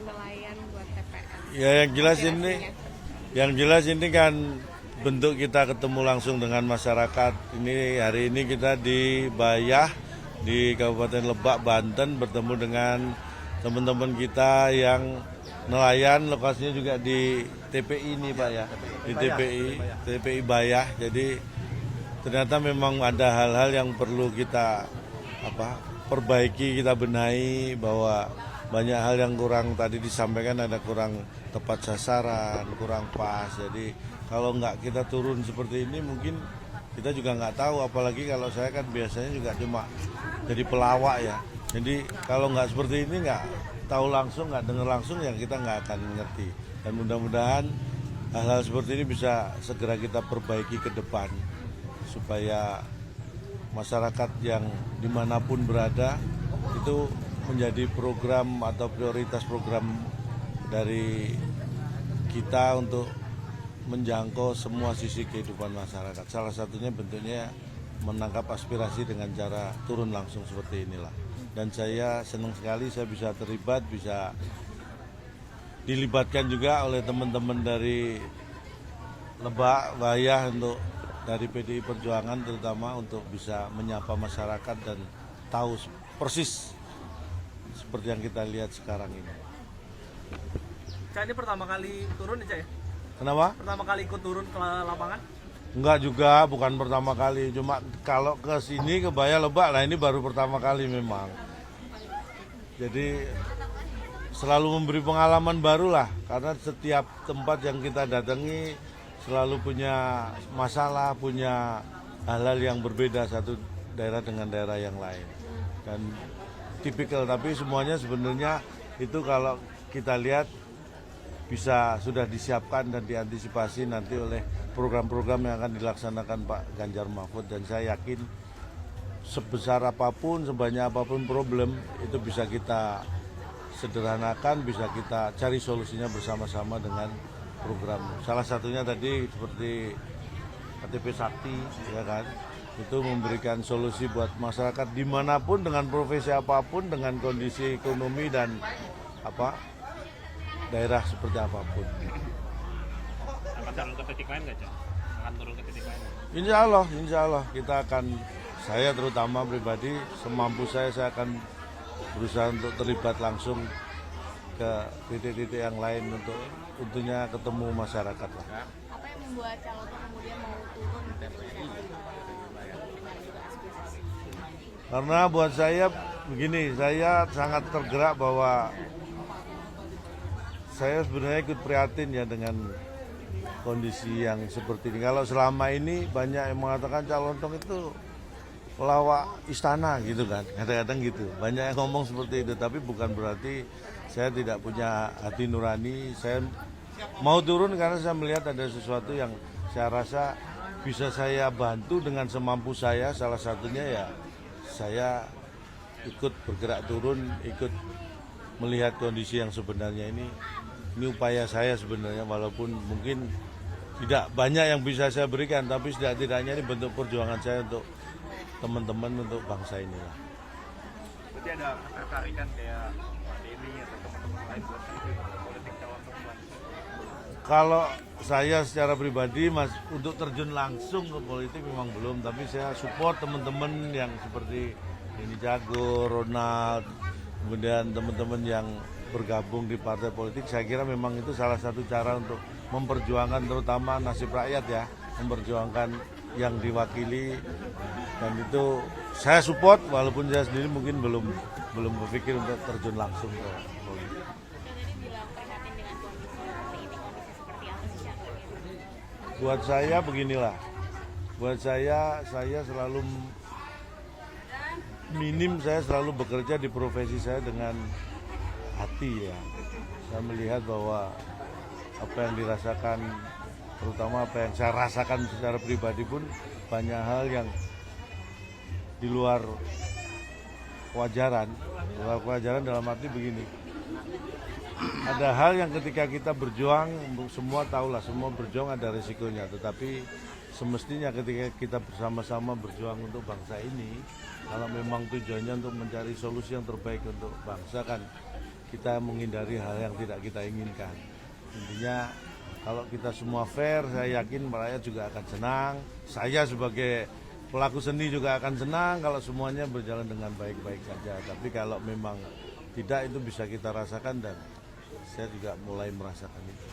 nelayan buat TPS? Ya yang jelas ini kan bentuk kita ketemu langsung dengan masyarakat. Ini hari ini kita di Bayah di Kabupaten Lebak, Banten bertemu dengan teman-teman kita yang nelayan, lokasinya juga di TPI ini Pak ya, di TPI Bayah. Jadi ternyata memang ada hal-hal yang perlu kita perbaiki, kita benahi, bahwa banyak hal yang kurang tadi disampaikan, ada kurang tepat sasaran, kurang pas. Jadi kalau nggak kita turun seperti ini mungkin kita juga nggak tahu, apalagi kalau saya kan biasanya juga cuma jadi pelawak ya. Jadi kalau nggak seperti ini, nggak tahu langsung, nggak dengar langsung, ya kita nggak akan ngerti. Dan mudah-mudahan hal-hal seperti ini bisa segera kita perbaiki ke depan supaya masyarakat yang dimanapun berada itu menjadi program atau prioritas program dari kita untuk menjangkau semua sisi kehidupan masyarakat. Salah satunya bentuknya menangkap aspirasi dengan cara turun langsung seperti inilah. Dan saya senang sekali saya bisa terlibat, bisa dilibatkan juga oleh teman-teman dari Lebak, Bayah, untuk dari PDI Perjuangan terutama, untuk bisa menyapa masyarakat dan tahu persis seperti yang kita lihat sekarang ini. Cak, ini pertama kali turun ya Cak ya? Kenapa? Pertama kali ikut turun ke lapangan? Enggak juga, bukan pertama kali. Cuma kalau ke sini, ke Bayah, Lebak, nah ini baru pertama kali memang. Jadi selalu memberi pengalaman baru lah, karena setiap tempat yang kita datangi selalu punya masalah, punya hal-hal yang berbeda satu daerah dengan daerah yang lain. Dan tipikal, tapi semuanya sebenarnya itu kalau kita lihat bisa sudah disiapkan dan diantisipasi nanti oleh program-program yang akan dilaksanakan Pak Ganjar Mahfud. Dan saya yakin sebesar apapun, sebanyak apapun problem itu bisa kita sederhanakan, bisa kita cari solusinya bersama-sama dengan program. Salah satunya tadi seperti KTP Sakti, ya kan, itu memberikan solusi buat masyarakat dimanapun, dengan profesi apapun, dengan kondisi ekonomi dan daerah seperti apapun. Akan turun ke titik lain nggak, Cak? Akan turun ke titik lain? Insya Allah kita akan, saya terutama pribadi, semampu saya akan berusaha untuk terlibat langsung ke titik-titik yang lain untuk tentunya ketemu masyarakat lah. Apa yang membuat calon kemudian mau turun dengan aspirasi? Karena buat saya begini, saya sangat tergerak bahwa saya sebenarnya ikut prihatin ya dengan kondisi yang seperti ini. Kalau selama ini banyak yang mengatakan Calontong itu pelawak istana gitu kan, kadang-kadang gitu. Banyak yang ngomong seperti itu, tapi bukan berarti saya tidak punya hati nurani. Saya mau turun karena saya melihat ada sesuatu yang saya rasa bisa saya bantu dengan semampu saya. Salah satunya ya saya ikut bergerak turun, ikut melihat kondisi yang sebenarnya ini upaya saya sebenarnya, walaupun mungkin tidak banyak yang bisa saya berikan, tapi setidaknya ini bentuk perjuangan saya untuk teman-teman, untuk bangsa ini lah. Berarti ada ketertarikan kayak Pak Denny atau teman-teman lain buat politik Calontong? Kalau saya secara pribadi, Mas, untuk terjun langsung ke politik memang belum, tapi saya support teman-teman yang seperti Denny Jago, Ronald, kemudian teman-teman yang bergabung di partai politik. Saya kira memang itu salah satu cara untuk memperjuangkan terutama nasib rakyat ya, memperjuangkan yang diwakili, dan itu saya support, walaupun saya sendiri mungkin belum berpikir untuk terjun langsung ke politik. Buat saya beginilah, buat saya selalu saya selalu bekerja di profesi saya dengan hati ya. Saya melihat bahwa apa yang dirasakan, terutama apa yang saya rasakan secara pribadi pun banyak hal yang di luar kewajaran. Luar kewajaran dalam arti begini, ada hal yang ketika kita berjuang, semua tahulah, semua berjuang ada risikonya, tetapi semestinya ketika kita bersama-sama berjuang untuk bangsa ini, kalau memang tujuannya untuk mencari solusi yang terbaik untuk bangsa, kan kita menghindari hal yang tidak kita inginkan. Intinya kalau kita semua fair, saya yakin rakyat juga akan senang. Saya sebagai pelaku seni juga akan senang kalau semuanya berjalan dengan baik-baik saja. Tapi kalau memang tidak, itu bisa kita rasakan dan saya juga mulai merasakan itu.